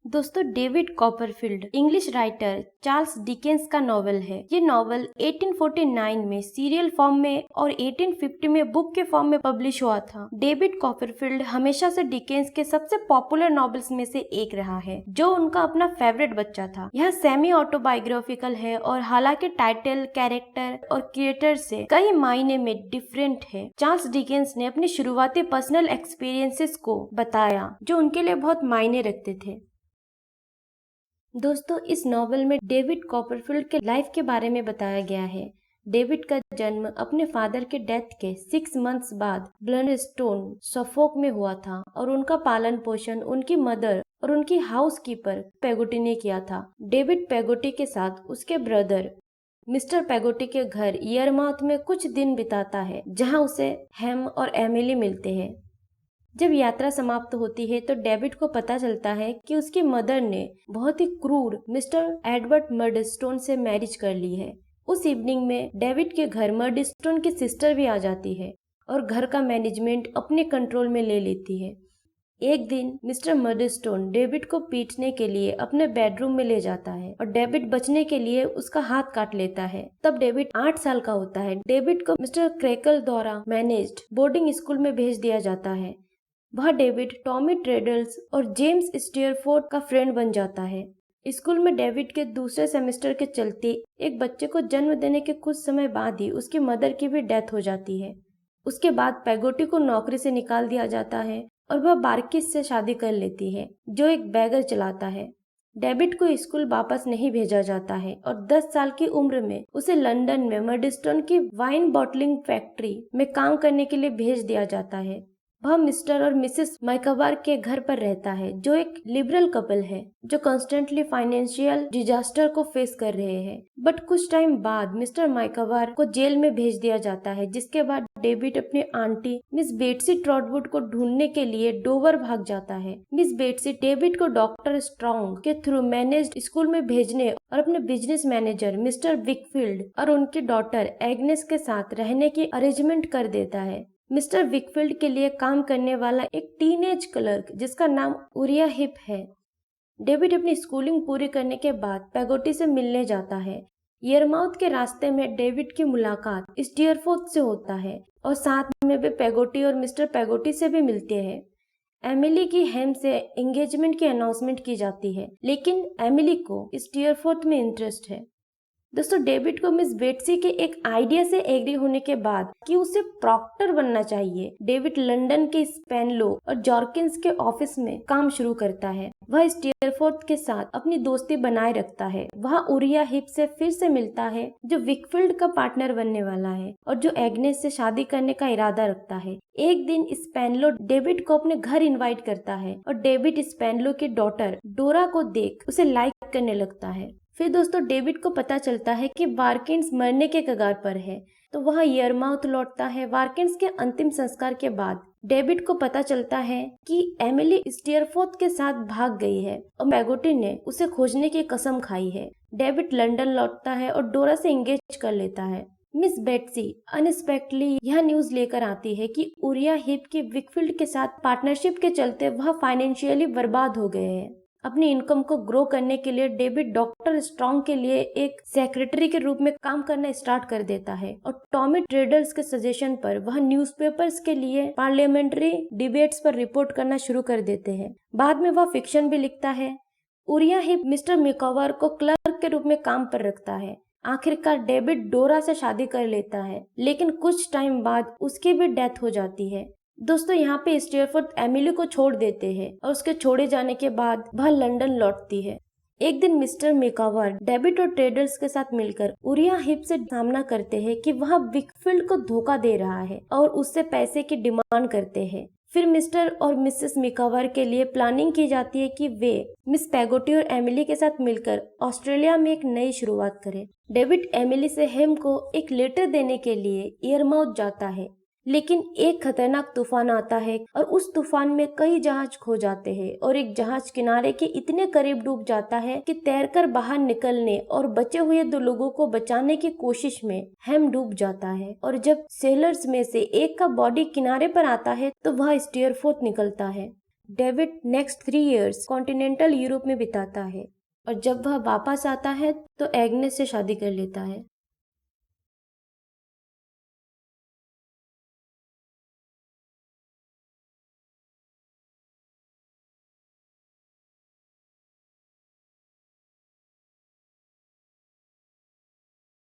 दोस्तों, David Copperfield English writer Charles Dickens का novel है। ये नॉवल 1849 में सीरियल फॉर्म में और 1850 में बुक के फॉर्म में पब्लिश हुआ था। डेविड कॉपरफील्ड हमेशा से डिकेंस के सबसे पॉपुलर नॉवेल्स में से एक रहा है, जो उनका अपना फेवरेट बच्चा था। यह सेमी ऑटोबायोग्राफिकल है और हालांकि टाइटल, कैरेक्टर और क्रिएटर से कई मायने में डिफरेंट है। चार्ल्स डिकेंस ने अपनी शुरुआती पर्सनल एक्सपीरियंसेस को बताया जो उनके लिए बहुत मायने रखते थे। दोस्तों, इस नॉवल में डेविड कॉपरफील्ड के लाइफ के बारे में बताया गया है। डेविड का जन्म अपने फादर के डेथ के 6 मंथ्स बाद ब्लडस्टोन, सफोक में हुआ था और उनका पालन पोषण उनकी मदर और उनकी हाउसकीपर पेगोटी ने किया था। डेविड पेगोटी के साथ उसके ब्रदर मिस्टर पेगोटी के घर यरमाउथ में कुछ दिन बिताता है, जहां उसे हेम और एमिली मिलते हैं। जब यात्रा समाप्त होती है तो डेविड को पता चलता है कि उसकी मदर ने बहुत ही क्रूर मिस्टर एडवर्ड मर्डस्टोन से मैरिज कर ली है। उस इवनिंग में डेविड के घर मर्डस्टोन की सिस्टर भी आ जाती है और घर का मैनेजमेंट अपने कंट्रोल में ले लेती है। एक दिन मिस्टर मर्डस्टोन डेविड को पीटने के लिए अपने बेडरूम में ले जाता है और डेविड बचने के लिए उसका हाथ काट लेता है। तब डेविड 8 साल का होता है। डेविड को मिस्टर क्रेकल द्वारा मैनेज्ड बोर्डिंग स्कूल में भेज दिया जाता है। वह डेविड, टॉमी ट्रेडल्स और जेम्स स्टीयरफोर्ड का फ्रेंड बन जाता है। स्कूल में डेविड के दूसरे सेमेस्टर के चलते एक बच्चे को जन्म देने के कुछ समय बाद ही उसकी मदर की भी डेथ हो जाती है। उसके बाद पेगोटी को नौकरी से निकाल दिया जाता है और वह बार्किस से शादी कर लेती है, जो एक बैगर चलाता है। डेविड को स्कूल वापस नहीं भेजा जाता है और 10 साल की उम्र में उसे लंदन में मर्डस्टोन की वाइन बॉटलिंग फैक्ट्री में काम करने के लिए भेज दिया जाता है। वह मिस्टर और मिसेस माइकावार के घर पर रहता है, जो एक लिबरल कपल है जो कॉन्स्टेंटली फाइनेंशियल डिजास्टर को फेस कर रहे हैं। बट कुछ टाइम बाद मिस्टर माइकावार को जेल में भेज दिया जाता है, जिसके बाद डेविड अपनी आंटी मिस बेट्सी ट्रॉटवुड को ढूंढने के लिए डोवर भाग जाता है। मिस बेट्सी डेविड को डॉक्टर स्ट्रॉन्ग के थ्रू मैनेज्ड स्कूल में भेजने और अपने बिजनेस मैनेजर मिस्टर विकफील्ड और उनकी डॉटर एग्नेस के साथ रहने की अरेंजमेंट कर देता है। मिस्टर विकफील्ड के लिए काम करने वाला एक टीनेज क्लर्क जिसका नाम उरिया हिप है। डेविड अपनी स्कूलिंग पूरी करने के बाद पेगोटी से मिलने जाता है। यरमाउथ के रास्ते में डेविड की मुलाकात स्टीयरफोर्थ से होता है और साथ में वे पेगोटी और मिस्टर पेगोटी से भी मिलते हैं। एमिली की हेम से एंगेजमेंट की अनाउंसमेंट की जाती है, लेकिन एमिली को स्टीयरफोर्थ में इंटरेस्ट है। दोस्तों, डेविड को मिस बेट्सी के एक आइडिया से एग्री होने के बाद कि उसे प्रॉक्टर बनना चाहिए, डेविड लंदन के स्पेनलो और जॉर्किंस के ऑफिस में काम शुरू करता है। वह स्टीयरफोर्थ के साथ अपनी दोस्ती बनाए रखता है। वह उरिया हिप से फिर से मिलता है, जो विकफील्ड का पार्टनर बनने वाला है और जो एग्नेस से शादी करने का इरादा रखता है। एक दिन स्पेनलो डेविड को अपने घर इनवाइट करता है और डेविड स्पेनलो की डॉटर डोरा को देख उसे लाइक करने लगता है। फिर दोस्तों, डेविड को पता चलता है कि वारकिंस मरने के कगार पर है, तो वह यरमाउथ लौटता है। वारकिंस के अंतिम संस्कार के बाद डेविड को पता चलता है कि एमिली स्टीयरफोर्थ के साथ भाग गई है और पेगोटी ने उसे खोजने की कसम खाई है। डेविड लंदन लौटता है और डोरा से एंगेज कर लेता है। मिस बेट्सी अनएक्सपेक्टेडली यह न्यूज लेकर आती है कि उरिया हिप की विकफील्ड के साथ पार्टनरशिप के चलते वह फाइनेंशियली बर्बाद हो गए हैं। अपनी इनकम को ग्रो करने के लिए डेविड डॉक्टर स्ट्रॉन्ग के लिए एक सेक्रेटरी के रूप में काम करना स्टार्ट कर देता है और टॉमी ट्रेडल्स के सजेशन पर वह न्यूज़पेपर्स के लिए पार्लियामेंट्री डिबेट्स पर रिपोर्ट करना शुरू कर देते हैं। बाद में वह फिक्शन भी लिखता है। उरिया हिप मिस्टर मिकॉवर को क्लर्क के रूप में काम पर रखता है। आखिरकार डेविड डोरा से शादी कर लेता है, लेकिन कुछ टाइम बाद उसकी भी डेथ हो जाती है। दोस्तों, यहाँ पे स्टीयरफोर्थ एमिली को छोड़ देते हैं और उसके छोड़े जाने के बाद वह लंदन लौटती है। एक दिन मिस्टर मिकावर डेविड और ट्रेडर्स के साथ मिलकर उरिया हिप से सामना करते हैं कि वह विकफील्ड को धोखा दे रहा है और उससे पैसे की डिमांड करते हैं। फिर मिस्टर और मिसेस मिकावर के लिए प्लानिंग की जाती है कि वे मिस पेगोटी और एमिली के साथ मिलकर ऑस्ट्रेलिया में एक नई शुरुआत करें। डेविड एमिली से हेम को एक लेटर देने के लिए यरमाउथ जाता है, लेकिन एक खतरनाक तूफान आता है और उस तूफान में कई जहाज खो जाते हैं और एक जहाज किनारे के इतने करीब डूब जाता है कि तैरकर बाहर निकलने और बचे हुए 2 लोगों को बचाने की कोशिश में हेम डूब जाता है। और जब सेलर्स में से एक का बॉडी किनारे पर आता है तो वह स्टीयरफोर्थ निकलता है। David next 3 years continental Europe में बिताता है और जब वह वापस आता है तो एग्नेस से शादी कर लेता है।